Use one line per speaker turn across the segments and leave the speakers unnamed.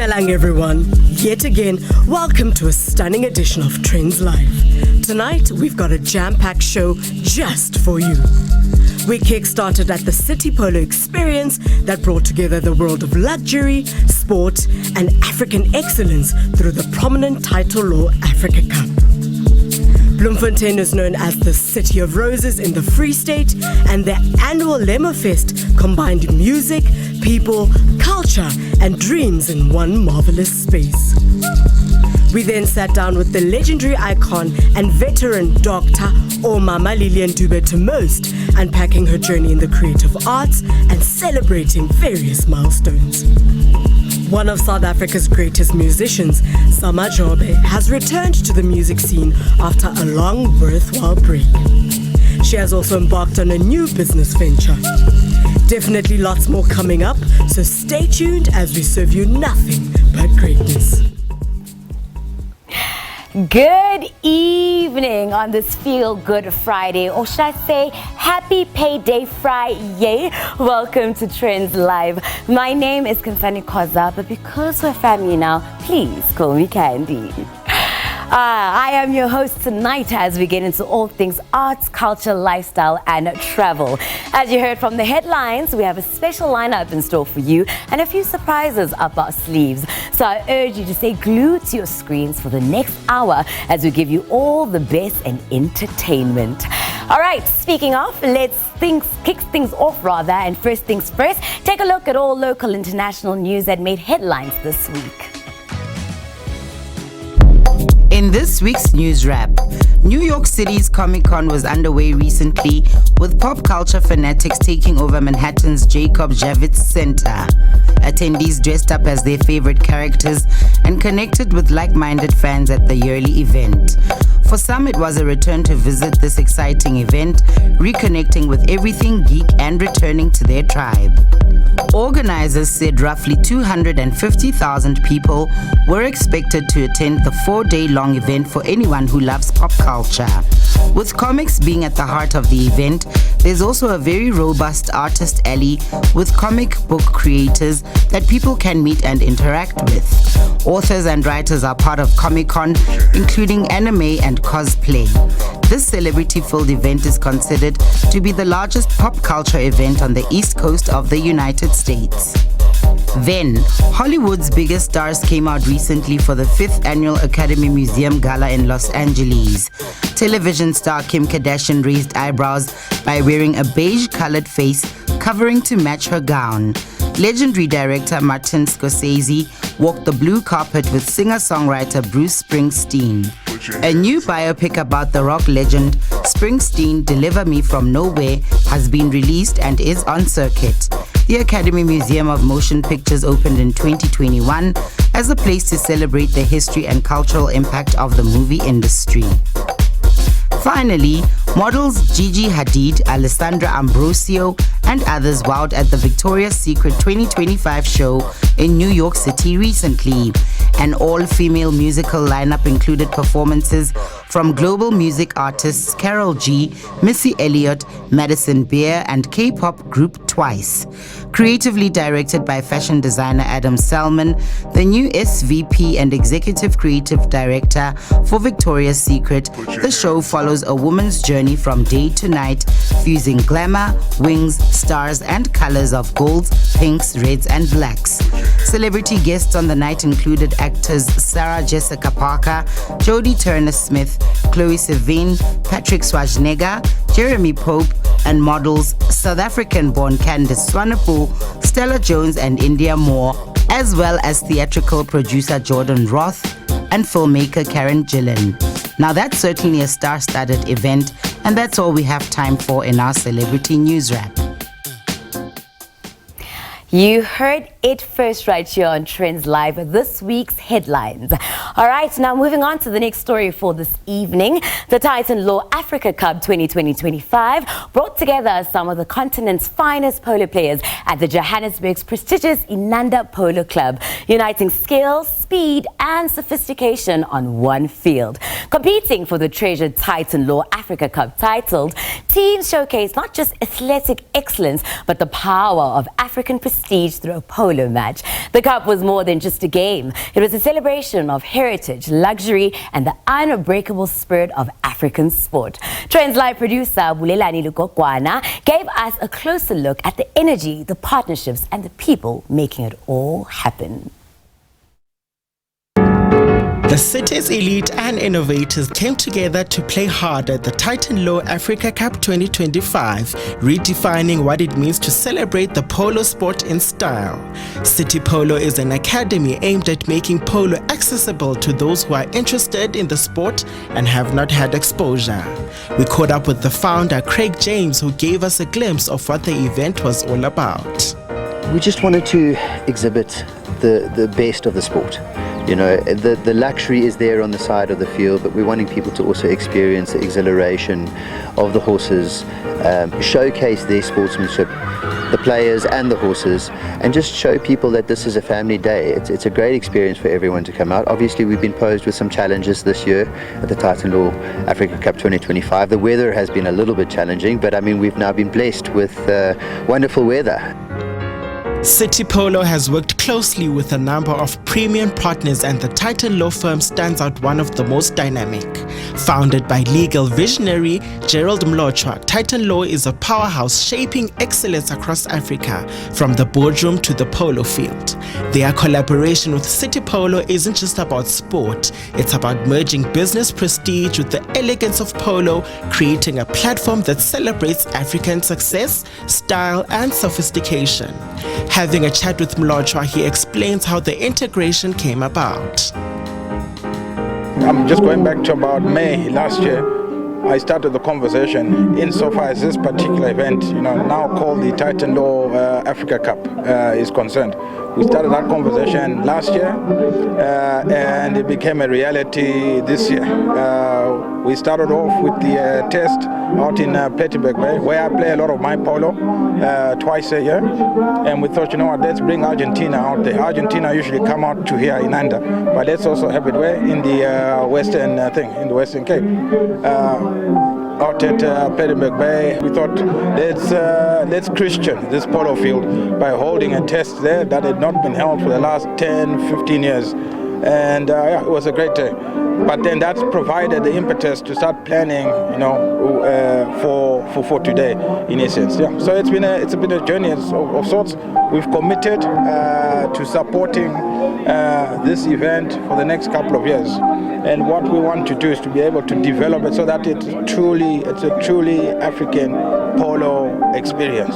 Dumelang everyone. Yet again, welcome to a stunning edition of Trendz Live. Tonight, we've got a jam-packed show just for you. We kick-started at the City Polo experience that brought together the world of luxury, sport, and African excellence through the prominent Title Law Africa Cup. Bloemfontein is known as the City of Roses in the Free State, and their annual Lemo Fest combined music, people, culture, and dreams in one marvelous space. We then sat down with the legendary icon and veteran doctor, or Mama Lillian Dube to most, unpacking her journey in the creative arts and celebrating various milestones. One of South Africa's greatest musicians, Zama Jobe, has returned to the music scene after a long, worthwhile break. She has also embarked on a new business venture. Definitely lots more coming up, so stay tuned as we serve you nothing but greatness.
Good evening on this Feel Good Friday, or should I say Happy Payday Friday. Welcome to Trendz Live. My name is Kansani Koza, but because we're family now, please call me Candy. I am your host tonight as we get into all things arts, culture, lifestyle, and travel. As you heard from the headlines, we have a special lineup in store for you and a few surprises up our sleeves. So I urge you to stay glued to your screens for the next hour as we give you all the best in entertainment. All right, speaking of, let's kick things off rather. And first things first, take a look at all local international news that made headlines this week.
In this week's news wrap, New York City's Comic-Con was underway recently, with pop culture fanatics taking over Manhattan's Jacob Javits Center. Attendees dressed up as their favorite characters and connected with like-minded fans at the yearly event. For some, it was a return to visit this exciting event, reconnecting with everything geek and returning to their tribe. Organizers said roughly 250,000 people were expected to attend the 4-day-long event for anyone who loves pop culture. With comics being at the heart of the event, there's also a very robust artist alley with comic book creators that people can meet and interact with. Authors and writers are part of Comic-Con, including anime and cosplay. This celebrity-filled event is considered to be the largest pop culture event on the East Coast of the United States. Then, Hollywood's biggest stars came out recently for the 5th Annual Academy Museum Gala in Los Angeles. Television star Kim Kardashian raised eyebrows by wearing a beige-colored face covering to match her gown. Legendary director Martin Scorsese walked the blue carpet with singer-songwriter Bruce Springsteen. A new biopic about the rock legend Springsteen, Deliver Me From Nowhere, has been released and is on circuit. The Academy Museum of Motion Pictures opened in 2021 as a place to celebrate the history and cultural impact of the movie industry. Finally, models Gigi Hadid, Alessandra Ambrosio, and others wowed at the Victoria's Secret 2025 show in New York City recently. An all-female musical lineup included performances from global music artists Karol G, Missy Elliott, Madison Beer, and K-pop group Twice. Creatively directed by fashion designer Adam Selman, the new SVP and Executive Creative Director for Victoria's Secret, the show follows a woman's journey from day to night, fusing glamour, wings, stars, and colors of golds, pinks, reds, and blacks. Celebrity guests on the night included actors Sarah Jessica Parker, Jodie Turner-Smith, Chloe Sevigny, Patrick Schwarzenegger, Jeremy Pope, and models South African-born Candice Swanepoel, Stella Jones, and India Moore, as well as theatrical producer Jordan Roth and filmmaker Karen Gillan. Now that's certainly a star-studded event, and that's all we have time for in our celebrity news wrap.
You heard it first right here on Trendz Live, this week's headlines. All right, now moving on to the next story for this evening. The Title Law Africa Cup 2020-25 brought together some of the continent's finest polo players at the Johannesburg's prestigious Inanda Polo Club, uniting skills, speed and sophistication on one field. Competing for the treasured Titan Law Africa Cup titled, teams showcase not just athletic excellence, but the power of African prestige through a polo match. The cup was more than just a game. It was a celebration of heritage, luxury, and the unbreakable spirit of African sport. Trendz Live producer Lilian gave us a closer look at the energy, the partnerships, and the people making it all happen.
The city's elite and innovators came together to play hard at the Titan Law Africa Cup 2025, redefining what it means to celebrate the polo sport in style. City Polo is an academy aimed at making polo accessible to those who are interested in the sport and have not had exposure. We caught up with the founder, Craig James, who gave us a glimpse of what the event was all about.
We just wanted to exhibit the best of the sport. You know, the luxury is there on the side of the field, but we're wanting people to also experience the exhilaration of the horses, showcase their sportsmanship, the players and the horses, and just show people that this is a family day. It's a great experience for everyone to come out. Obviously, we've been posed with some challenges this year at the Titan Law Africa Cup 2025. The weather has been a little bit challenging, but I mean, we've now been blessed with wonderful weather.
City Polo has worked closely with a number of premium partners, and the Titan Law firm stands out one of the most dynamic. Founded by legal visionary Gerald Mlotshwa, Titan Law is a powerhouse shaping excellence across Africa, from the boardroom to the polo field. Their collaboration with City Polo isn't just about sport, it's about merging business prestige with the elegance of polo, creating a platform that celebrates African success, style, and sophistication. Having a chat with Mlotshwa, he explains how the integration came about.
I'm just going back to about May last year. I started the conversation insofar as this particular event, now called the Titan Law Africa Cup is concerned. We started that conversation last year and it became a reality this year. We started off with the test out in Plettenberg Bay, where I play a lot of my polo twice a year. And we thought, let's bring Argentina out there. Argentina usually come out to here in Anda, but let's also have it where in the in the Western Cape. Out at Plettenberg Bay, we thought let's Christian this polo field by holding a test there that had not been held for the last 10-15 years. And it was a great day. But then that's provided the impetus to start planning, for today, in essence. Yeah. So it's been a journey of sorts. We've committed to supporting this event for the next couple of years. And what we want to do is to be able to develop it so that it's a truly African polo experience.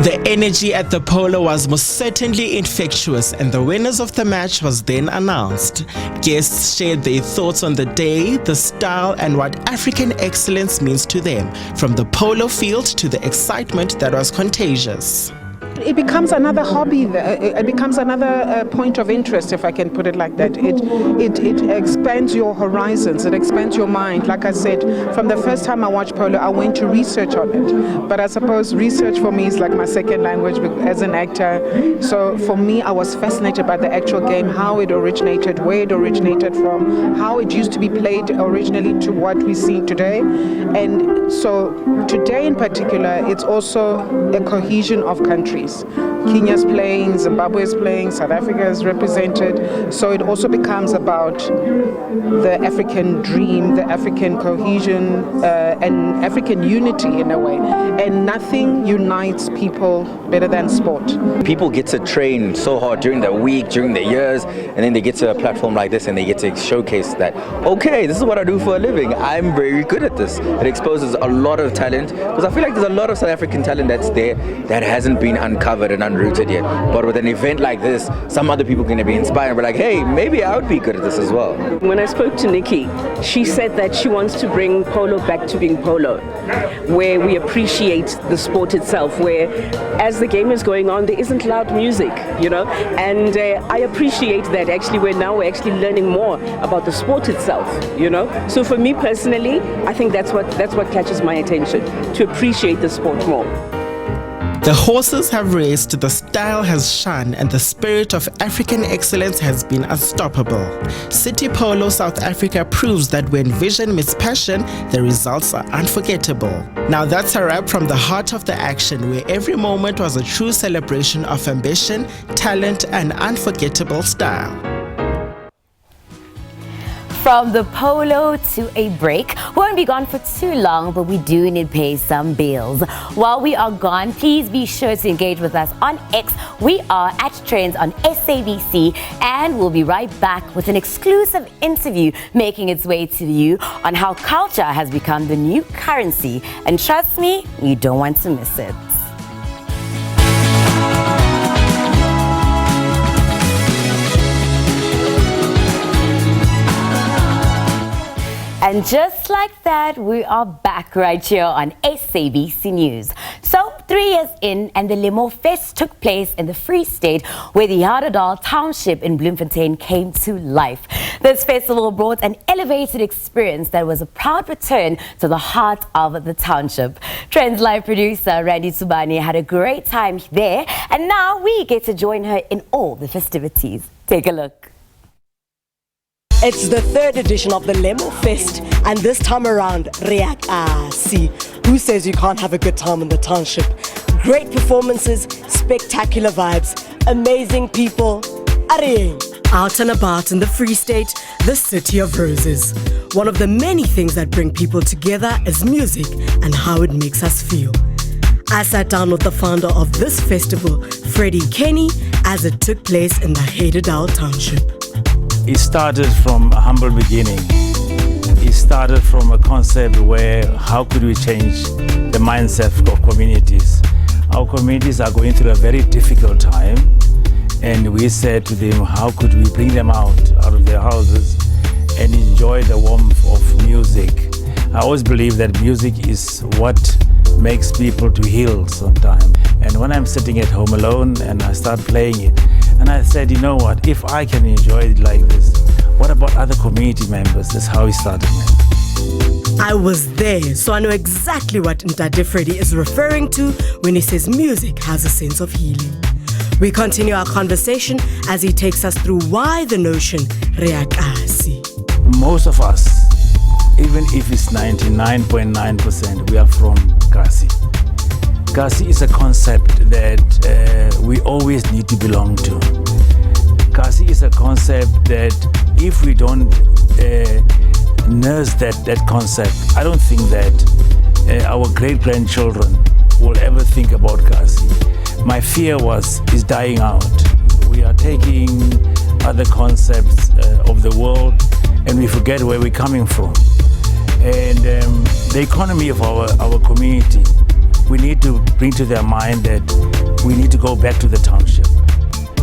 The energy at the polo was most certainly infectious, and the winners of the match was then announced. Guests shared their thoughts on the day, the style, and what African excellence means to them, from the polo field to the excitement that was contagious.
It becomes another hobby, it becomes another point of interest, if I can put it like that. It expands your horizons, it expands your mind. Like I said, from the first time I watched polo, I went to research on it. But I suppose research for me is like my second language as an actor. So for me, I was fascinated by the actual game, how it originated, where it originated from, how it used to be played originally to what we see today. And so today in particular, it's also a cohesion of countries. Kenya's playing, Zimbabwe is playing, South Africa is represented. So it also becomes about the African dream, the African cohesion, and African unity in a way. And nothing unites people better than sport.
People get to train so hard during the week, during the years, and then they get to a platform like this and they get to showcase that, okay, this is what I do for a living. I'm very good at this. It exposes a lot of talent, because I feel like there's a lot of South African talent that's there that hasn't been uncovered and unrooted yet. But with an event like this, some other people can be inspired and be like, hey, maybe I would be good at this as well.
When I spoke to Nikki, she said that she wants to bring polo back to being polo, where we appreciate the sport itself, where as the game is going on, there isn't loud music, and I appreciate that actually we're actually learning more about the sport itself, So for me personally, I think that's what catches my attention, to appreciate the sport more.
The horses have raced, the style has shone, and the spirit of African excellence has been unstoppable. City Polo South Africa proves that when vision meets passion, the results are unforgettable. Now that's a wrap from the heart of the action, where every moment was a true celebration of ambition, talent, and unforgettable style.
From the polo to a break. We won't be gone for too long, but we do need to pay some bills. While we are gone, please be sure to engage with us on X. We are at Trendz on SABC, and we'll be right back with an exclusive interview making its way to you on how culture has become the new currency. And trust me, you don't want to miss it. And just like that, we are back right here on SABC News. So, 3 years in, and the Lemo Fest took place in the Free State, where the Edutainment township in Bloemfontein came to life. This festival brought an elevated experience that was a proud return to the heart of the township. Trendz live producer Randy Tsubani had a great time there, and now we get to join her in all the festivities. Take a look.
It's the 3rd edition of the Lemo Fest, and this time around, see, who says you can't have a good time in the township? Great performances, spectacular vibes, amazing people. Out and about in the Free State, the City of Roses. One of the many things that bring people together is music and how it makes us feel. I sat down with the founder of this festival, Freddie Kenny, as it took place in the Edutainment township.
It started from a humble beginning. It started from a concept where how could we change the mindset of communities. Our communities are going through a very difficult time, and we said to them, how could we bring them out of their houses and enjoy the warmth of music. I always believe that music is what makes people to heal sometimes. And when I'm sitting at home alone and I start playing it, and I said, you know what, if I can enjoy it like this, what about other community members? That's how it started, man.
I was there, so I know exactly what Ndade Freddie is referring to when he says music has a sense of healing. We continue our conversation as he takes us through why the notion Reakasi.
Most of us, even if it's 99.9%, we are from Kasi. Kasi is a concept that we always need to belong to. Kasi is a concept that if we don't nurse that concept, I don't think that our great-grandchildren will ever think about Kasi. My fear is dying out. We are taking other concepts of the world and we forget where we're coming from. And the economy of our community, we need to bring to their mind that we need to go back to the township.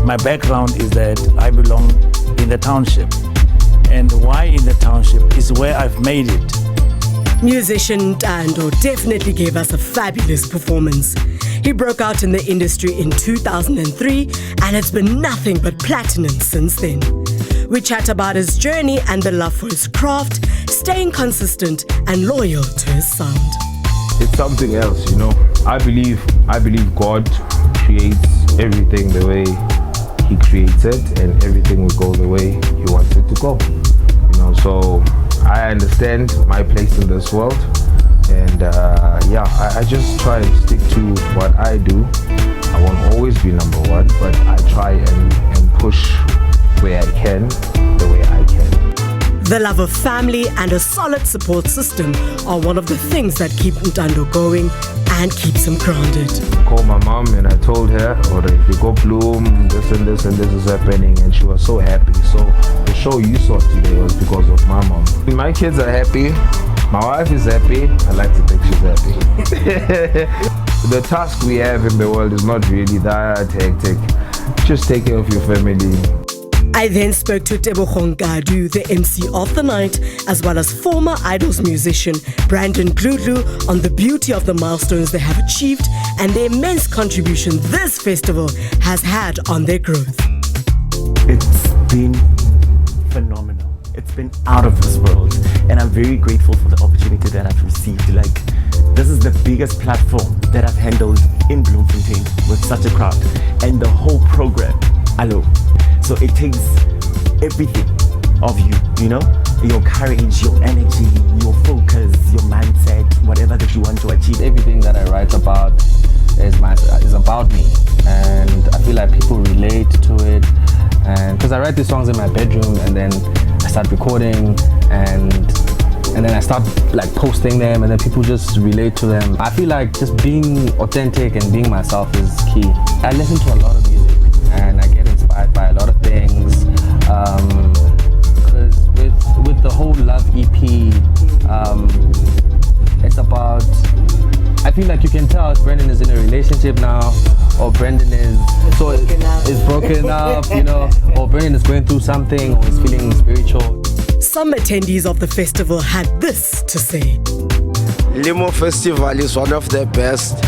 My background is that I belong in the township. And why in the township is where I've made it.
Musician Tando definitely gave us a fabulous performance. He broke out in the industry in 2003 and it's been nothing but platinum since then. We chat about his journey and the love for his craft, staying consistent and loyal to his sound.
It's something else, you know. I believe God creates everything the way He creates it, and everything will go the way He wants it to go. You know, so I understand my place in this world, and I just try and stick to what I do. I won't always be number one, but I try and push where I can, the way I can.
The love of family and a solid support system are one of the things that keep Ntando going and keeps him grounded.
I called my mom and I told her, alright, we go Bloom, this and this and this is happening, and she was so happy. So the show you saw today was because of my mom. My kids are happy, my wife is happy, I like to think she's happy. The task we have in the world is not really that hectic. Just take care of your family.
I then spoke to Tebogo Ngadu, the MC of the night, as well as former Idols musician Brandon Gludlu, on the beauty of the milestones they have achieved and the immense contribution this festival has had on their growth.
It's been phenomenal. It's been out of this world, and I'm very grateful for the opportunity that I've received to this is the biggest platform that I've handled in Bloemfontein with such a crowd, and the whole program alone. So it takes everything of you, you know, your courage, your energy, your focus, your mindset, whatever that you want to achieve.
Everything that I write about is about me, and I feel like people relate to it. And because I write these songs in my bedroom, and then I start recording, and then I start like posting them, and then people just relate to them. I feel like just being authentic and being myself is key. I listen to a lot of music, and I get inspired by a lot of things. Because with the whole Love EP, it's about, I feel like you can tell if Brendan is in a relationship now, or Brendan is broken up, you know, or Brendan is going through something, or is feeling spiritual.
Some attendees of the festival had this to say.
Lemo Festival is one of the best.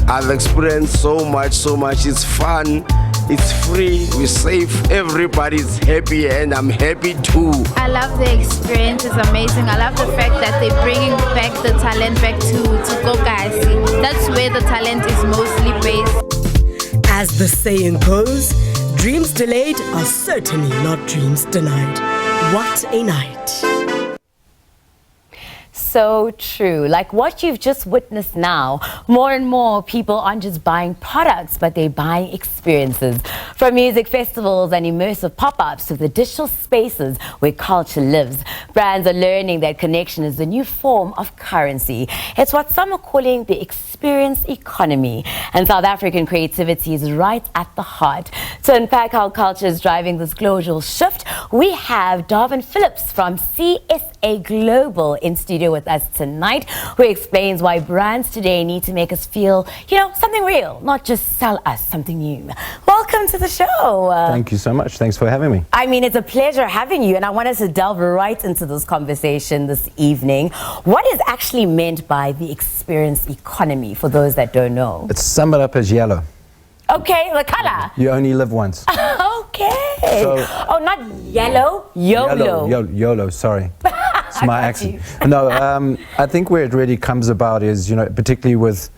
I've experienced so much. It's fun, it's free, we're safe, everybody's happy, and I'm happy too.
I love the experience, it's amazing. I love the fact that they're bringing back the talent back to Kokasi. That's where the talent is mostly based.
As the saying goes, dreams delayed are certainly not dreams denied. What a night.
So true. Like what you've just witnessed now, more and more people aren't just buying products, but they're buying experiences. From music festivals and immersive pop-ups to the digital spaces where culture lives, brands are learning that connection is the new form of currency. It's what some are calling the experience economy. And South African creativity is right at the heart. To unpack how culture is driving this global shift, we have Darwin Phillips from CSA Global in studio with us tonight, who explains why brands today need to make us feel, you know, something real, not just sell us something new. Welcome to the show.
Thank you so much. Thanks for having me.
I mean, it's a pleasure having you, and I want us to delve right into this conversation this evening. What is actually meant by the experience economy for those that don't know?
It's sum it up as yellow.
Okay, the color.
You only live once.
Okay.
So,
oh, not yellow, YOLO.
YOLO, sorry. It's my accent. No, I think where it really comes about is, you know, particularly with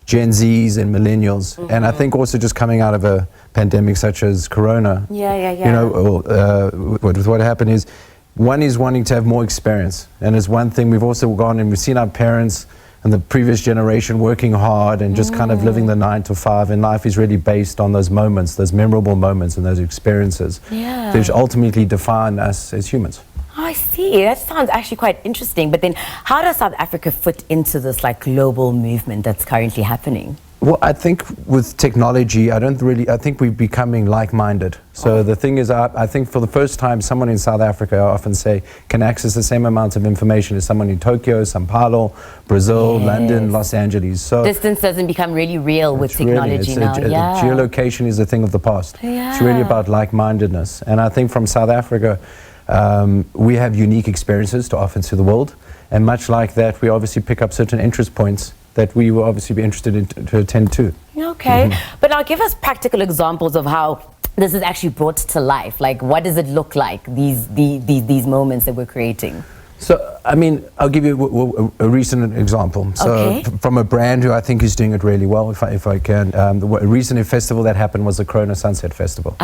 Gen Zs and millennials, and I think also just coming out of a pandemic such as Corona.
Yeah.
You know, what happened is, one is wanting to have more experience, and it's one thing we've also gone and we've seen our parents and the previous generation working hard and just kind of living the 9 to 5, and life is really based on those moments, those memorable moments and those experiences, which ultimately define us as humans.
Oh, I see. That sounds actually quite interesting. But then how does South Africa fit into this like global movement that's currently happening?
Well, I think with technology, I think we're becoming like-minded. So the thing is, I think for the first time, someone in South Africa, I often say, can access the same amount of information as someone in Tokyo, Sao Paulo, Brazil, London, Los Angeles. So
distance doesn't become really real with technology now.
Geolocation is a thing of the past. It's really about like-mindedness. And I think from South Africa, we have unique experiences to offer to the world. And much like that, we obviously pick up certain interest points that we will obviously be interested in to attend to.
Okay, but now give us practical examples of how this is actually brought to life. Like, what does it look like, these moments that we're creating?
So, I mean, I'll give you a recent example. So, from a brand who I think is doing it really well, if I can. The recent festival that happened was the Corona Sunset Festival.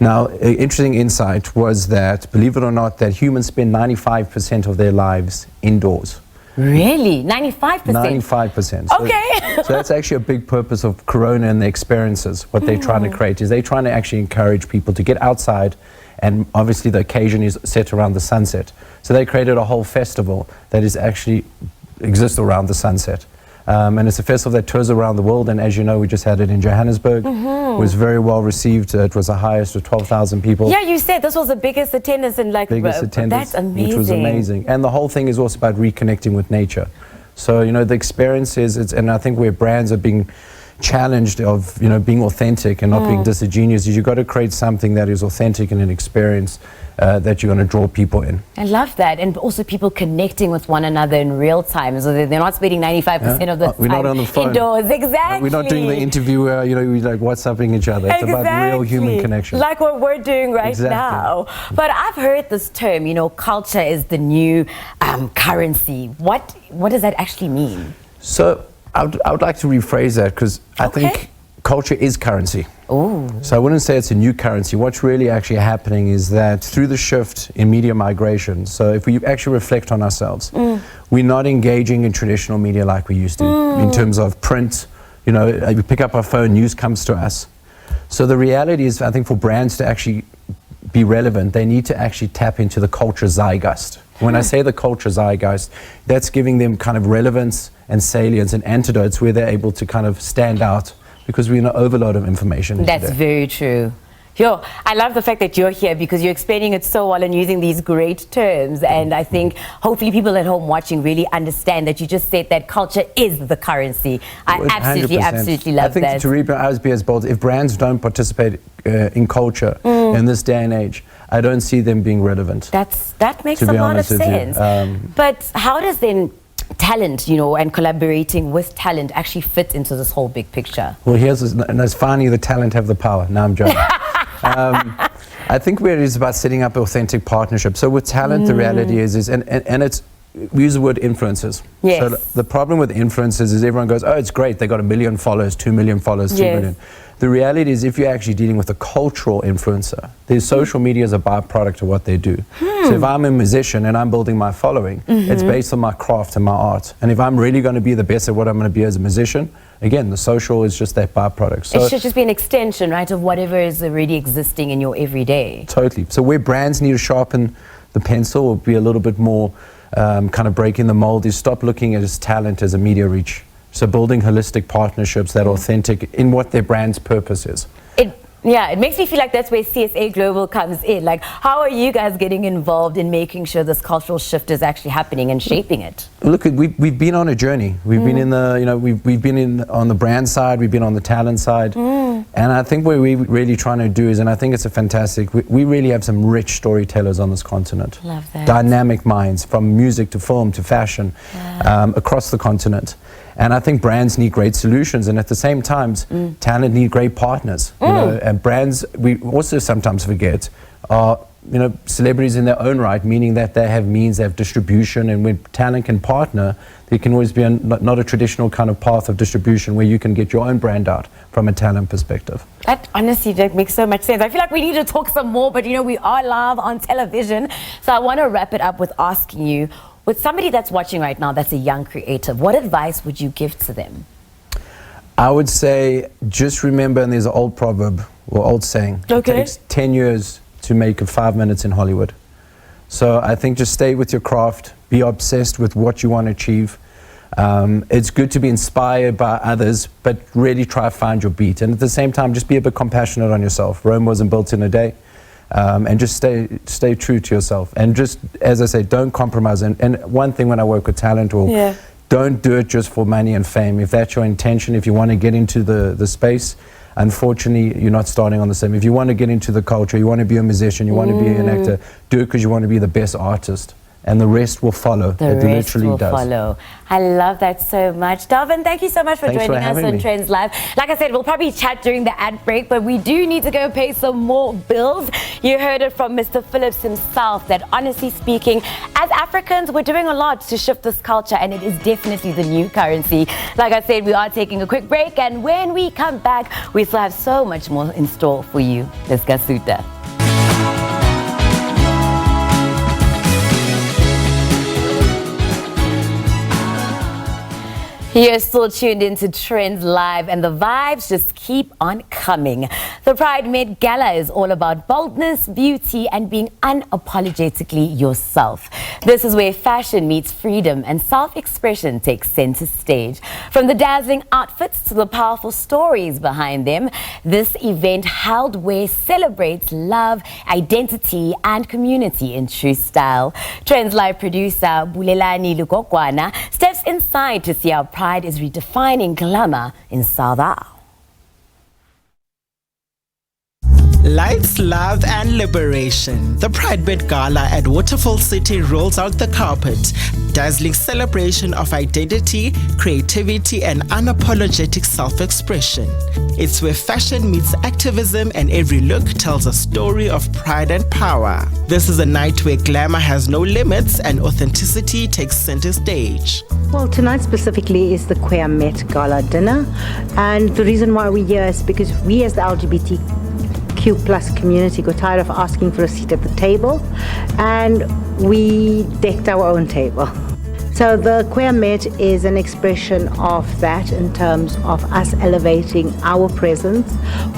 Now, an interesting insight was that, believe it or not, that humans spend 95% of their lives indoors.
Really? 95%?
95%.
Okay.
So that's actually a big purpose of Corona and the experiences. What they're trying to create is they're trying to actually encourage people to get outside, and obviously the occasion is set around the sunset. So they created a whole festival that is actually exists around the sunset. And it's a festival that tours around the world, and as you know, we just had it in Johannesburg. It was very well received. It was the highest of 12,000 people.
Yeah, you said this was the biggest attendance in like...
Biggest attendance,
that's amazing.
Which was amazing. And the whole thing is also about reconnecting with nature. So, you know, the experience is, and I think where brands are being challenged of, you know, being authentic and not being disingenuous, is you've got to create something that is authentic and an experience that you're going to draw people in.
I love that. And also people connecting with one another in real time, so they're not spending 95% of the
We're
time
not on the phone.
indoors. Exactly.
We're not doing the interview, you know, we're like WhatsApping each other. It's about real human connection.
Like what we're doing right now. But I've heard this term, you know, culture is the new currency. What does that actually mean?
So I would like to rephrase that, because I think culture is currency.
Ooh.
So I wouldn't say it's a new currency. What's really actually happening is that through the shift in media migration, so if we actually reflect on ourselves, we're not engaging in traditional media like we used to, in terms of print. You know, we pick up our phone, news comes to us. So the reality is, I think for brands to actually be relevant, they need to actually tap into the culture zeitgeist. When I say the culture zeitgeist, that's giving them kind of relevance and salience and antidotes where they're able to kind of stand out, because we're in an overload of information.
That's very true. Yo, I love the fact that you're here, because you're explaining it so well and using these great terms. And I think hopefully people at home watching really understand that you just said that culture is the currency. I absolutely,
100%.
absolutely love that.
I think to be as bold, if brands don't participate in culture in this day and age, I don't see them being relevant.
That makes a lot of sense. But how does then talent, you know, and collaborating with talent actually fit into this whole big picture?
Well, and it's finally the talent have the power. Now I'm joking. I think where it is about setting up authentic partnerships. So with talent, the reality is and it's, we use the word influencers.
Yes.
So the problem with influencers is everyone goes, oh, it's great, they got 1 million followers, 2 million followers, 3 million. The reality is, if you're actually dealing with a cultural influencer, their social media is a byproduct of what they do. So if I'm a musician and I'm building my following, it's based on my craft and my art. And if I'm really going to be the best at what I'm going to be as a musician, again, the social is just that byproduct. So
it should just be an extension, right, of whatever is already existing in your everyday.
Totally. So where brands need to sharpen the pencil or be a little bit more kind of breaking the mold is stop looking at his talent as a media reach. So building holistic partnerships that are authentic in what their brand's purpose is.
It makes me feel like that's where CSA Global comes in. Like, how are you guys getting involved in making sure this cultural shift is actually happening and shaping it?
Look, we've been on a journey. We've been in the, you know, we've been on the brand side, we've been on the talent side. And I think what we're really trying to do is, and I think it's a fantastic, we really have some rich storytellers on this continent.
Love that.
Dynamic minds, from music to film to fashion, across the continent. And I think brands need great solutions, and at the same time, talent need great partners. You know, and brands, we also sometimes forget, are, you know, celebrities in their own right, meaning that they have means, they have distribution, and when talent can partner, there can always be not a traditional kind of path of distribution where you can get your own brand out from a talent perspective.
That honestly, that makes so much sense. I feel like we need to talk some more, but you know, we are live on television, so I want to wrap it up with asking you, with somebody that's watching right now that's a young creative, what advice would you give to them?
I would say, just remember, and there's an old proverb or old saying, it takes 10 years to make 5 minutes in Hollywood. So I think just stay with your craft, be obsessed with what you want to achieve. It's good to be inspired by others, but really try to find your beat. And at the same time, just be a bit compassionate on yourself. Rome wasn't built in a day. And just stay true to yourself, and just, as I say, don't compromise. And one thing when I work with talent, or don't do it just for money and fame. If that's your intention, if you want to get into the space, unfortunately you're not starting on the same. If you want to get into the culture, you want to be a musician, you want to be an actor, do it because you want to be the best artist. And the rest will follow.
The rest will follow. I love that so much. Darvin, thank you so much for joining us on Trendz Live. Like I said, we'll probably chat during the ad break, but we do need to go pay some more bills. You heard it from Mr. Phillips himself that, honestly speaking, as Africans, we're doing a lot to shift this culture, and it is definitely the new currency. Like I said, we are taking a quick break, and when we come back, we still have so much more in store for you. Let's go, Suta. You're still tuned into Trendz Live, and the vibes just keep on coming. The Pride Met Gala is all about boldness, beauty, and being unapologetically yourself. This is where fashion meets freedom and self-expression takes center stage. From the dazzling outfits to the powerful stories behind them, this event held where celebrates love, identity, and community in true style. Trendz Live producer Bulelani Lukokwana steps inside to see how Pride is redefining glamour in South Africa.
Lights, love and liberation. The Pride Met Gala at Waterfall City rolls out the carpet. Dazzling celebration of identity, creativity and unapologetic self-expression. It's where fashion meets activism and every look tells a story of pride and power. This is a night where glamour has no limits and authenticity takes center stage.
Well, tonight specifically is the Queer Met Gala dinner, and the reason why we're here is because we as the LGBTQ plus community got tired of asking for a seat at the table, and we decked our own table. So the Queer Met is an expression of that in terms of us elevating our presence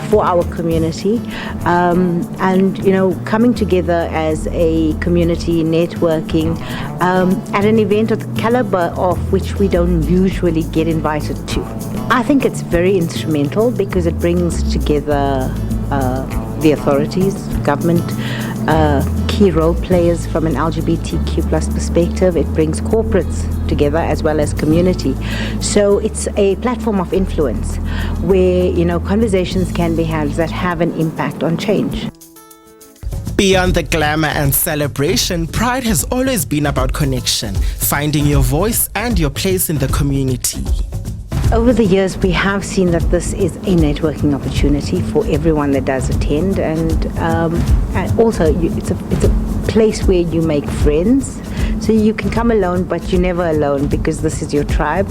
for our community, and coming together as a community, networking at an event of the caliber of which we don't usually get invited to. I think it's very instrumental because it brings together the authorities, government, key role players from an LGBTQ plus perspective. It brings corporates together as well as community. So it's a platform of influence where, conversations can be had that have an impact on change.
Beyond the glamour and celebration, Pride has always been about connection, finding your voice and your place in the community.
Over the years, we have seen that this is a networking opportunity for everyone that does attend, and also it's a place where you make friends. So you can come alone, but you're never alone because this is your tribe.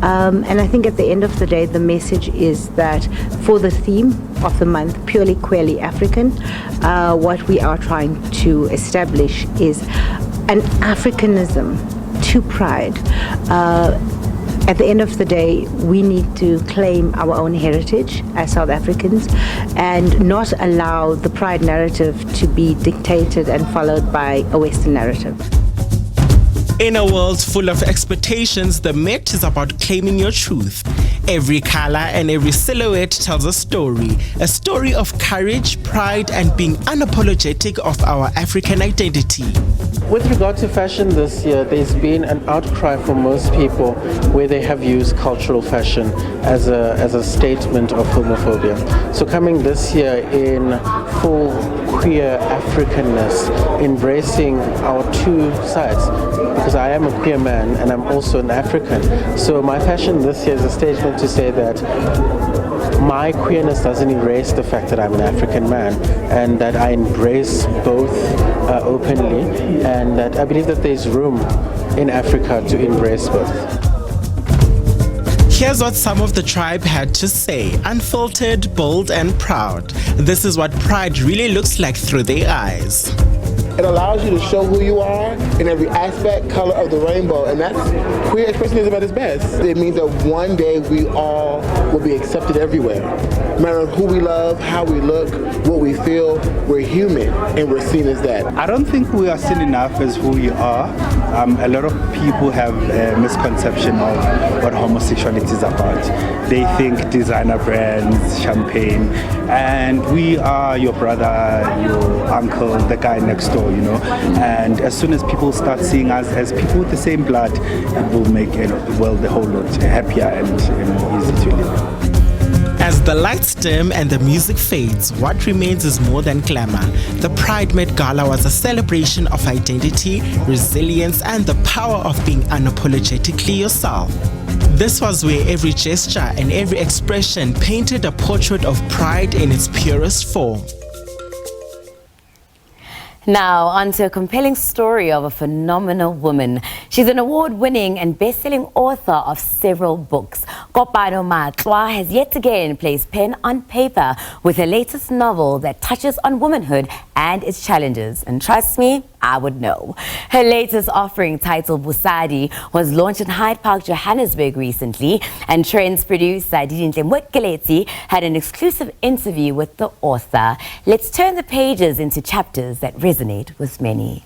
And I think at the end of the day, the message is that for the theme of the month, Purely Queerly African, what we are trying to establish is an Africanism to Pride. At the end of the day, we need to claim our own heritage as South Africans and not allow the Pride narrative to be dictated and followed by a Western narrative.
In a world full of expectations, the Met is about claiming your truth. Every color and every silhouette tells a story of courage, pride, and being unapologetic of our African identity.
With regard to fashion this year, there's been an outcry from most people where they have used cultural fashion as a statement of homophobia. So coming this year in full queer Africanness, embracing our two sides, because I am a queer man and I'm also an African. So my fashion this year is a statement to say that my queerness doesn't erase the fact that I'm an African man, and that I embrace both openly, and that I believe that there's room in Africa to embrace both.
Here's what some of the tribe had to say, unfiltered, bold and proud. This is what pride really looks like through their eyes.
It allows you to show who you are in every aspect, color of the rainbow, and that's queer expressionism at its best. It means that one day we all will be accepted everywhere. No matter who we love, how we look, what we feel, we're human and we're seen as that.
I don't think we are seen enough as who we are. A lot of people have a misconception of what homosexuality is about. They think designer brands, champagne, and we are your brother, your uncle, the guy next door, and as soon as people start seeing us as people with the same blood, it will make the whole lot happier and easy to live.
As the lights dim and the music fades, what remains is more than glamour. The Pride Met Gala was a celebration of identity, resilience, and the power of being unapologetically yourself. This was where every gesture and every expression painted a portrait of pride in its purest form.
Now, on to a compelling story of a phenomenal woman. She's an award-winning and best-selling author of several books. Kopano Matlwa has yet again placed pen on paper with her latest novel that touches on womanhood and its challenges. And trust me, I would know. Her latest offering, titled Busadi, was launched in Hyde Park, Johannesburg recently, and Trendz producer Edutainment had an exclusive interview with the author. Let's turn the pages into chapters that resonate with many.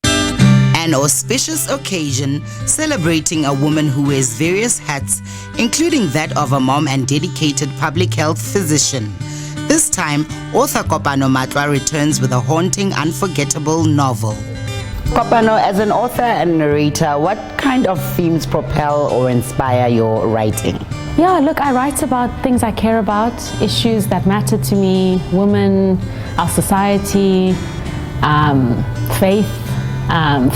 An auspicious occasion celebrating a woman who wears various hats, including that of a mom and dedicated public health physician. This time, author Kopano Matlwa returns with a haunting, unforgettable novel. Kopano, as an author and narrator, what kind of themes propel or inspire your writing?
Yeah, look, I write about things I care about, issues that matter to me, women, our society, faith,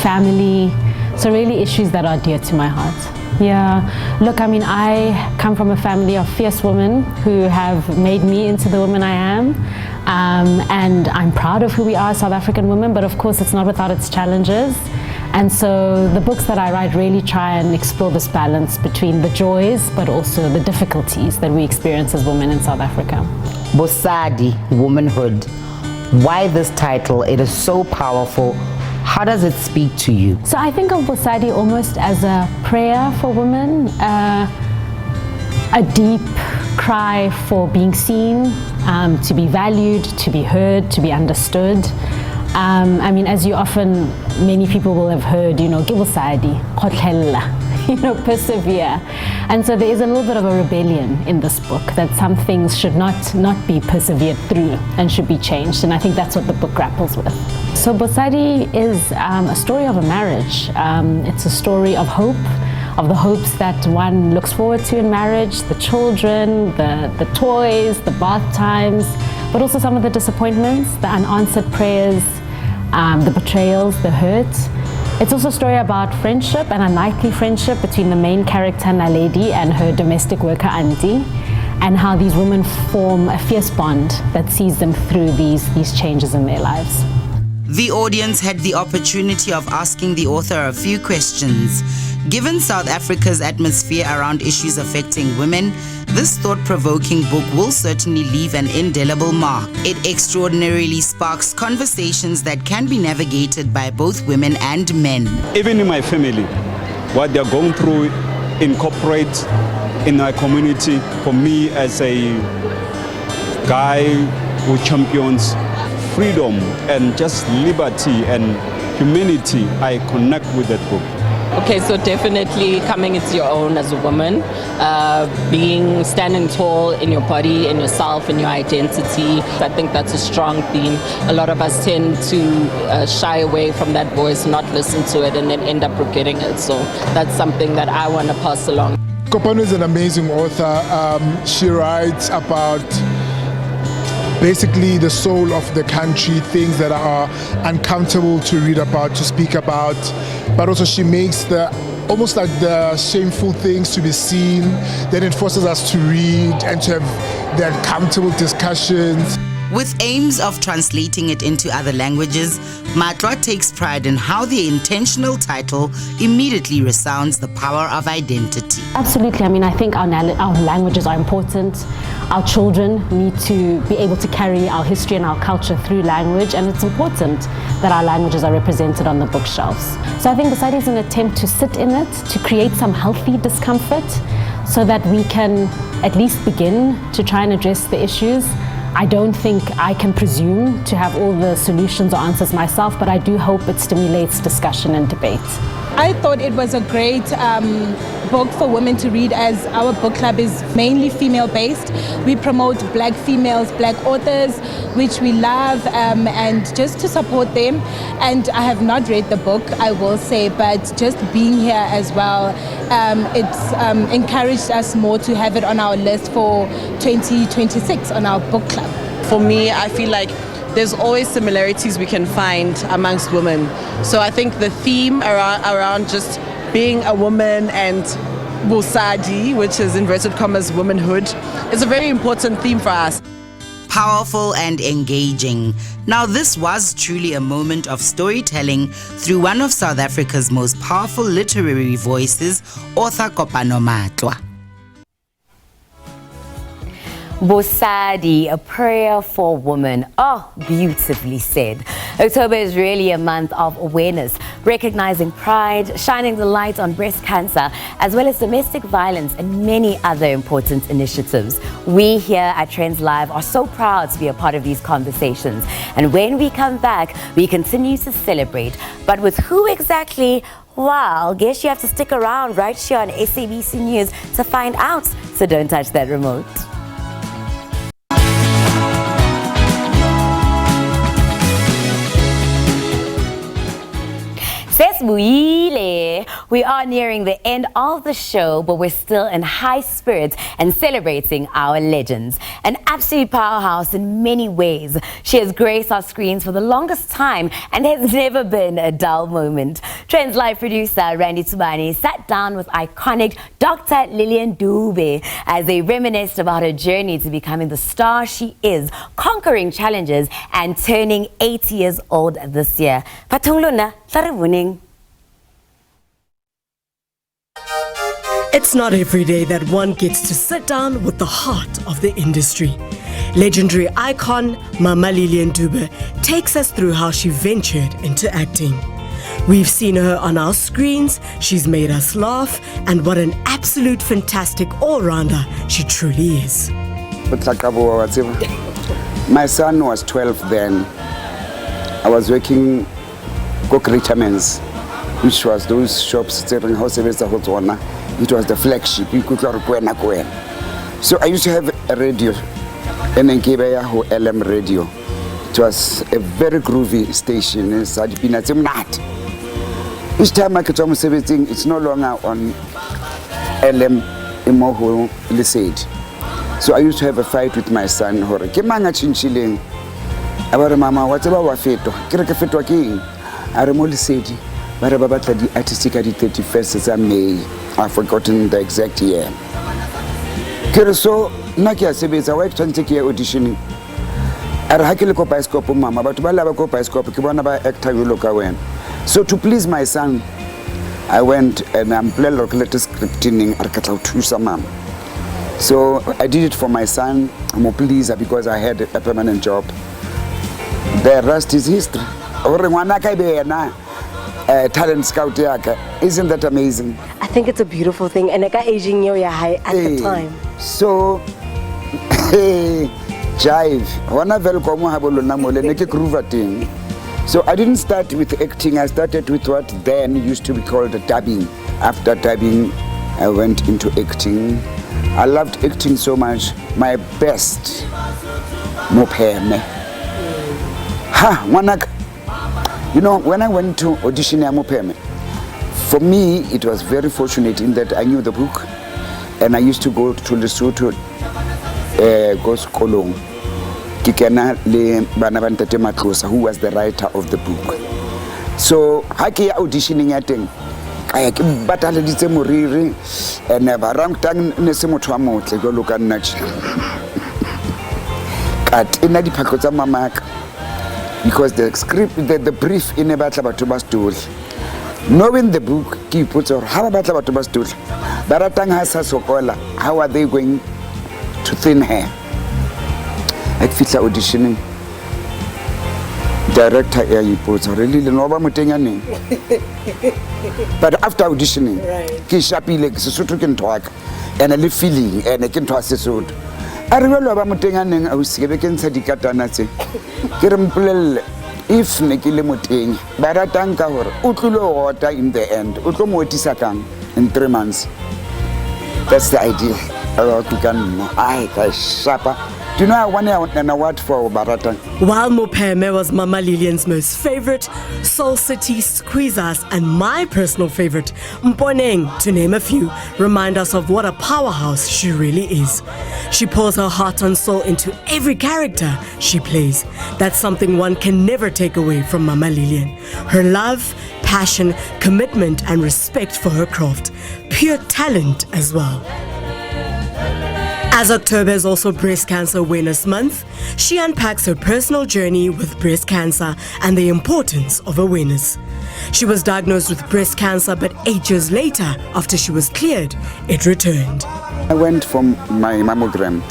family. So really issues that are dear to my heart. Yeah, look, I mean, I come from a family of fierce women who have made me into the woman I am. And I'm proud of who we are as South African women, but of course it's not without its challenges. And so the books that I write really try and explore this balance between the joys, but also the difficulties that we experience as women in South Africa.
Bosadi, womanhood. Why this title? It is so powerful. How does it speak to you?
So I think of Bosadi almost as a prayer for women, a deep cry for being seen, to be valued, to be heard, to be understood. I mean, as you often, many people will have heard, you know, persevere. And so there is a little bit of a rebellion in this book, that some things should not be persevered through and should be changed. And I think that's what the book grapples with. So Bosadi is a story of a marriage. It's a story of hope, of the hopes that one looks forward to in marriage, the children, the toys, the bath times, but also some of the disappointments, the unanswered prayers, the betrayals, the hurt. It's also a story about friendship, and unlikely friendship between the main character, Naledi, and her domestic worker, Auntie, and how these women form a fierce bond that sees them through these changes in their lives.
The audience had the opportunity of asking the author a few questions. Given South Africa's atmosphere around issues affecting women, this thought-provoking book will certainly leave an indelible mark. It extraordinarily sparks conversations that can be navigated by both women and men.
Even in my family, what they're going through in corporate, in our community, for me as a guy who champions freedom and just liberty and humanity, I connect with that book.
Okay, so definitely coming into your own as a woman, standing tall in your body, in yourself, in your identity. I think that's a strong theme. A lot of us tend to shy away from that voice, not listen to it, and then end up regretting it. So that's something that I want to pass along.
Kopano is an amazing author. She writes about basically the soul of the country, things that are uncomfortable to read about, to speak about, but also she makes almost like the shameful things to be seen, then it forces us to read and to have the uncomfortable discussions.
With aims of translating it into other languages, Matwa takes pride in how the intentional title immediately resounds the power of identity.
Absolutely. I mean, I think our languages are important. Our children need to be able to carry our history and our culture through language, and it's important that our languages are represented on the bookshelves. So I think Bosadi is an attempt to sit in it, to create some healthy discomfort so that we can at least begin to try and address the issues. I don't think I can presume to have all the solutions or answers myself, but I do hope it stimulates discussion and debate.
I thought it was a great book for women to read, as our book club is mainly female-based. We promote black females, black authors, which we love, and just to support them. And I have not read the book, I will say, but just being here as well, it's encouraged us more to have it on our list for 2026 on our book club.
For me, I feel like there's always similarities we can find amongst women. So I think the theme around just being a woman and Bosadi, which is inverted commas womanhood, is a very important theme for us.
Powerful and engaging. Now this was truly a moment of storytelling through one of South Africa's most powerful literary voices, author Kopano Matwa.
Bosadi, a prayer for women. Oh, beautifully said. October is really a month of awareness, recognizing pride, shining the light on breast cancer, as well as domestic violence and many other important initiatives. We here at Trendz Live are so proud to be a part of these conversations. And when we come back, we continue to celebrate. But with who exactly? Well, guess you have to stick around right here on SABC News to find out. So don't touch that remote. Sesbuile. We are nearing the end of the show, but we're still in high spirits and celebrating our legends. An absolute powerhouse in many ways. She has graced our screens for the longest time and has never been a dull moment. Trendz live producer Randy Tubani sat down with iconic Dr. Lilian Dube as they reminisced about her journey to becoming the star she is, conquering challenges and turning 80 years old this year. Patung
It's not every day that one gets to sit down with the heart of the industry. Legendary icon Mama Lillian Dube takes us through how she ventured into acting. We've seen her on our screens, she's made us laugh, and what an absolute fantastic all-rounder she truly is.
My son was 12 then. I was working Trendz, which was those shops selling houses. It was the flagship. So I used to have a radio, and then gave a LM radio. It was a very groovy station. Each time I get almost everything, it's no longer on LM Imoho Lisade. So I used to have a fight with my son. Kimanga chinchilling. Our mama, whatever wafeto, kireke fetwa king. I remotely said, but about the artistic at the 31st of May. I've forgotten the exact year. So, Nakia Sebes, I went to take auditioning. I had a copiscope, Mama, but Balaba copiscope, Kibanaba actor you look away. So, to please my son, I went and I'm playing letter scripting Arkatau Tusamam. So, I did it for my son. I'm more pleased because I had a permanent job. The rest is history. Talent scout, isn't that amazing?
I think it's a beautiful thing, and aging your high at the time.
So, jive. So I didn't start with acting. I started with what then used to be called dubbing. After dubbing, I went into acting. I loved acting so much. My best, Mopeme. You know, when I went to audition Mopeme, for me it was very fortunate in that I knew the book, and I used to go to Lesotho, go to Kolong, Kikena le Banabantate Matlosa, who was the writer of the book. So haki auditioning ating, kaya ke batale ditse moriri, and barang tang ne se motho a motle go loka nnachi. Kat ina di phako tsa mamaka. Because the script, the brief in a battle about Thomas Tool. Knowing the book, he puts or how about Thomas Tool. Baratang has a sokola. How are they going to thin hair? At Fitza auditioning. Director here he puts really no name. But after auditioning, he sharply like so can talk and a little feeling and I can toss his suit. I remember about Mutangan, I was given Sadikatanase. If Nikile Muting, Baratanka or Utulo water in the end, Utomotisakang in 3 months. That's the idea. I Shapa. Do you know I won an award for Baratang?
While Mopeme was Mama Lillian's most favorite, Soul City, Squeeze Us, and my personal favorite, Mponeng, to name a few, remind us of what a powerhouse she really is. She pours her heart and soul into every character she plays. That's something one can never take away from Mama Lillian. Her love, passion, commitment, and respect for her craft. Pure talent as well. As October is also Breast Cancer Awareness Month, she unpacks her personal journey with breast cancer and the importance of awareness. She was diagnosed with breast cancer, but 8 years later, after she was cleared, it returned.
I went for my mammogram.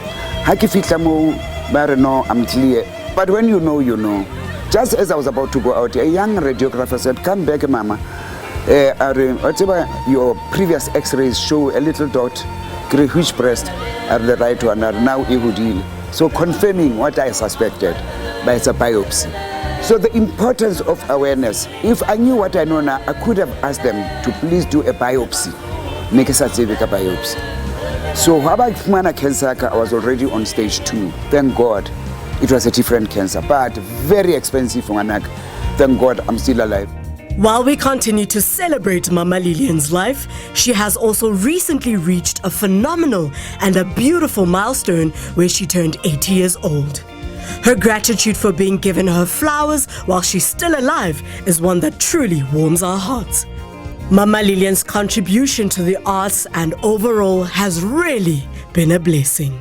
I'm clear. But when you know, you know. Just as I was about to go out, a young radiographer said, "Come back, Mama. Whatever your previous x-rays show a little dot, huge breast are the right one, are now Ehudil." So confirming what I suspected, but it's a biopsy. So the importance of awareness. If I knew what I know now, I could have asked them to please do a biopsy. Make a biopsy. So Habak cancer, I was already on stage 2. Thank God. It was a different cancer, but very expensive for Anak. Thank God I'm still alive.
While we continue to celebrate Mama Lillian's life, she has also recently reached a phenomenal and a beautiful milestone where she turned 80 years old. Her gratitude for being given her flowers while she's still alive is one that truly warms our hearts. Mama Lillian's contribution to the arts and overall has really been a blessing.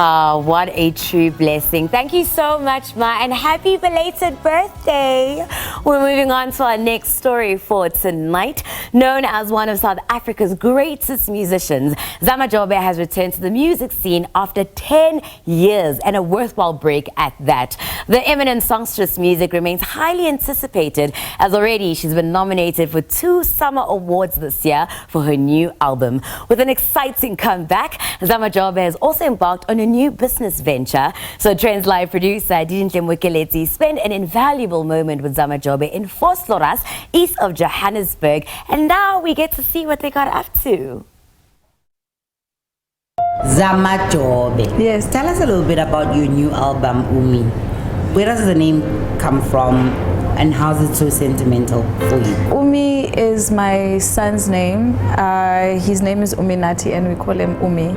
Oh, what a true blessing. Thank you so much, Ma, and happy belated birthday. We're moving on to our next story for tonight. Known as one of South Africa's greatest musicians, Zamajobe has returned to the music scene after 10 years, and a worthwhile break at that. The eminent songstress music remains highly anticipated, as already she's been nominated for 2 Summer Awards this year for her new album. With an exciting comeback, Zamajobe has also embarked on a new business venture. So Trendz live producer Edutainment spent an invaluable moment with Zamajobe in Vosloorus, east of Johannesburg, and now we get to see what they got up to.
Zamajobe.
Yes.
Tell us a little bit about your new album, Umi. Where does the name come from and how is it so sentimental for you?
Umi is my son's name. His name is Uminati and we call him Umi.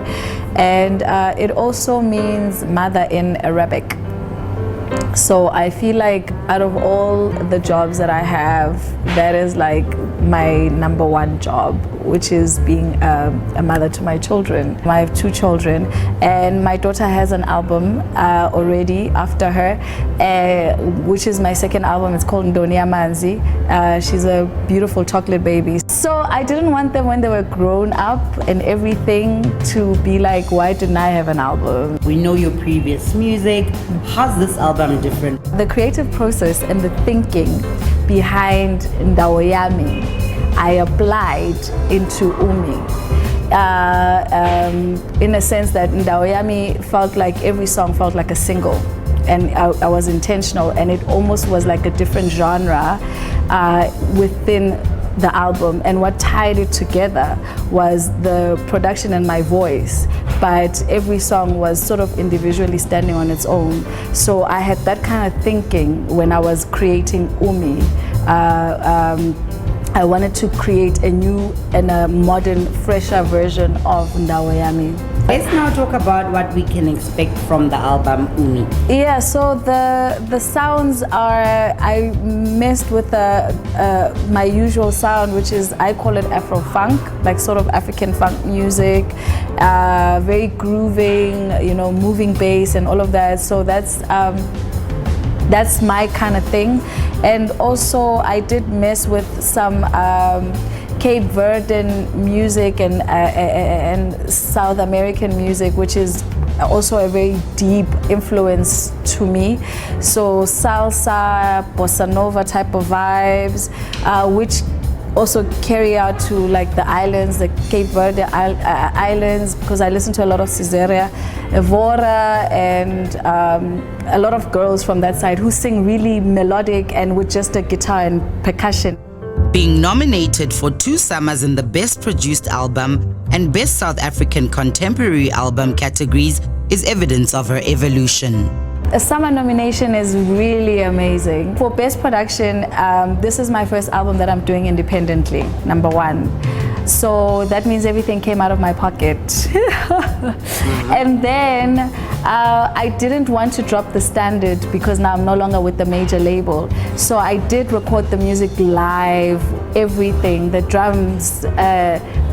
And it also means mother in Arabic. So I feel like out of all the jobs that I have, that is like my number one job, which is being a mother to my children. I have 2 children and my daughter has an album already after her, which is my second album. It's called Ndonia Manzi. She's a beautiful chocolate baby. So I didn't want them when they were grown up and everything to be like, why didn't I have an album?
We know your previous music. How's this album different?
The creative process and the thinking behind Ndawoyami, I applied into Umi. In a sense that Ndawoyami felt like every song felt like a single, and I was intentional, and it almost was like a different genre within the album, and what tied it together was the production and my voice, but every song was sort of individually standing on its own. So I had that kind of thinking when I was creating Umi. I wanted to create a new and a modern, fresher version of Ndawoyami.
Let's now talk about what we can expect from the album Umi.
Yeah, so the sounds are, I messed with my usual sound, which is, I call it Afro funk, like sort of African funk music, very grooving, you know, moving bass and all of that. So that's my kind of thing. And also I did mess with some Cape Verdean music and South American music, which is also a very deep influence to me. So salsa, bossa nova type of vibes, which also carry out to like the islands, the Cape Verde islands, because I listen to a lot of Caesarea, Evora, and a lot of girls from that side who sing really melodic and with just a guitar and percussion.
Being nominated for 2 Summers in the Best Produced Album and Best South African Contemporary Album categories is evidence of her evolution.
A summer nomination is really amazing. For Best Production, this is my first album that I'm doing independently, number 1. So that means everything came out of my pocket. And then I didn't want to drop the standard because now I'm no longer with the major label. So I did record the music live, everything, the drums,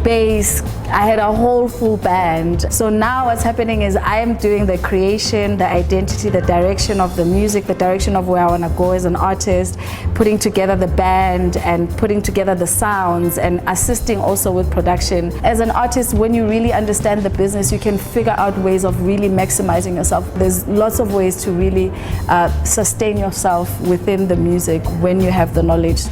bass. I had a whole full band. So now what's happening is I am doing the creation, the identity, the direction of the music, the direction of where I want to go as an artist, putting together the band and putting together the sounds and assisting also with production. As an artist, when you really understand the business, you can figure out ways of really maximizing yourself. There's lots of ways to really sustain yourself within the music when you have the knowledge.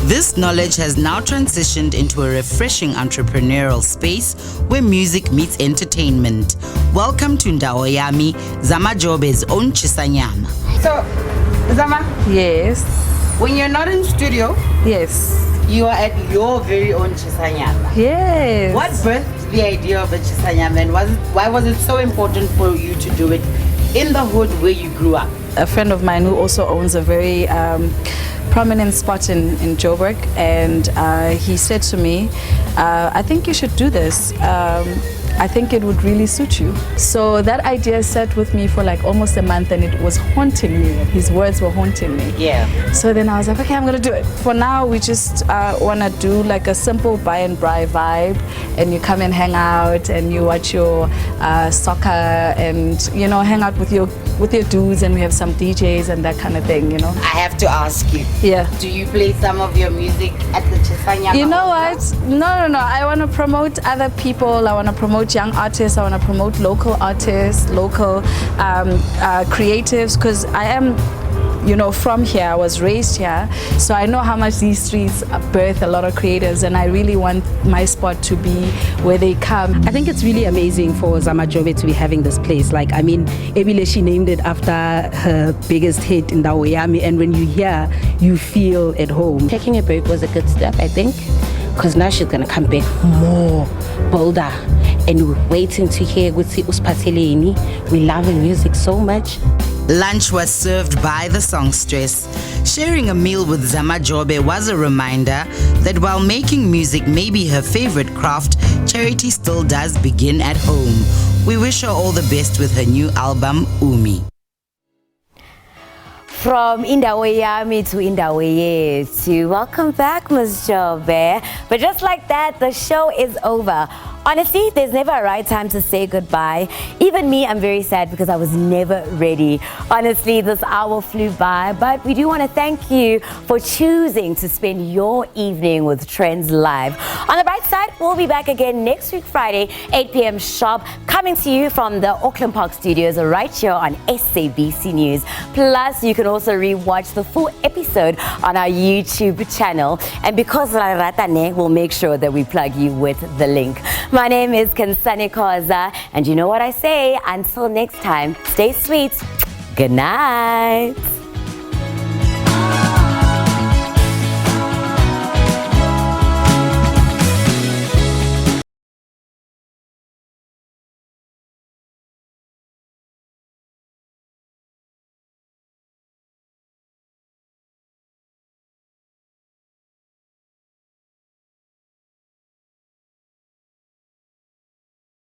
This knowledge has now transitioned into a refreshing entrepreneurial space where music meets entertainment. Welcome to Ndawoyami, Zamajobe's own Chisanyama. So, Zama?
Yes.
When you're not in studio?
Yes.
You are at your very own Chisanyama.
Yes.
What birthed the idea of a Chisanyama, and why was it so important for you to do it in the hood where you grew up?
a friend of mine who also owns a very prominent spot in Joburg, and he said to me, I think you should do this. I think it would really suit you. So that idea sat with me for like almost a month, and it was haunting me. His words were haunting me.
Yeah.
So then I was like, okay, I'm gonna do it. For now, we just wanna do like a simple buy and bri vibe, and you come and hang out, and you watch your soccer, and you know, hang out with your dudes, and we have some DJs and that kind of thing, you know.
I have to ask you.
Yeah.
Do you play some of your music at the Chisanyama?
You know what? No. I want to promote other people. I want to promote young artists. I want to promote local artists, local creatives, because I am, you know, from here. I was raised here, so I know how much these streets birth a lot of creators, and I really want my spot to be where they come.
I think it's really amazing for Zamajobe to be having this place. Like, I mean, Ebile, she named it after her biggest hit in Dawoyami, and when you hear, you feel at home.
Taking a break was a good step, I think, because now she's gonna come back more bolder, and we're waiting to hear Gutsi Uspateleni. We love her music so much.
Lunch was served by the songstress. Sharing a meal with Zamajobe was a reminder that while making music may be her favorite craft, charity still does begin at home. We wish her all the best with her new album, Umi.
From Indawoyami to Indawoye, welcome back, Ms. Jobe. But just like that, the show is over. Honestly, there's never a right time to say goodbye. Even me, I'm very sad because I was never ready. Honestly, this hour flew by, but we do want to thank you for choosing to spend your evening with Trendz Live. On the bright side, we'll be back again next week, Friday, 8 p.m. sharp, coming to you from the Auckland Park studios right here on SABC News. Plus, you can also rewatch the full episode on our YouTube channel. And because Raratane, we'll make sure that we plug you with the link. My name is Kansani Koza, and you know what I say, until next time, stay sweet. Good night.